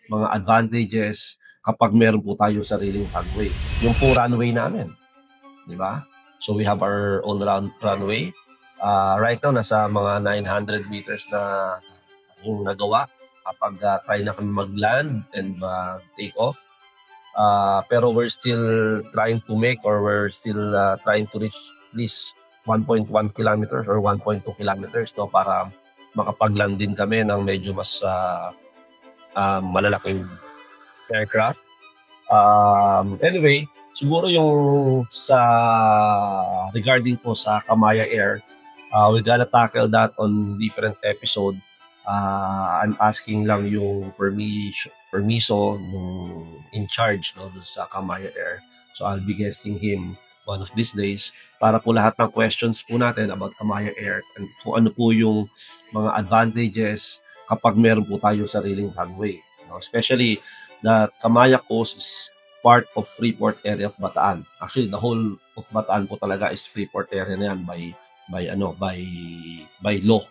mga advantages kapag meron po tayong sariling runway. Yung po runway namin, di ba? So we have our own runway. Right now, nasa mga 900 meters na yung nagawa kapag try na kami mag-land and take off. Pero we're still trying to make, or we're still trying to reach at least 1.1 kilometers or 1.2 kilometers, no, para makapag-land din kami ng medyo mas malalaking aircraft. Anyway, siguro yung regarding po sa Kamaya Air, we gotta tackle that on different episode. I'm asking lang yung permiso nung in charge, no, sa Kamaya Air. So I'll be guesting him one of these days para po lahat ng questions po natin about Kamaya Air and kung ano po yung mga advantages kapag meron po tayong sariling runway. No? Especially that Kamaya Coast is part of Freeport area of Bataan. Actually, the whole of Bataan po talaga is Freeport area na yan by law.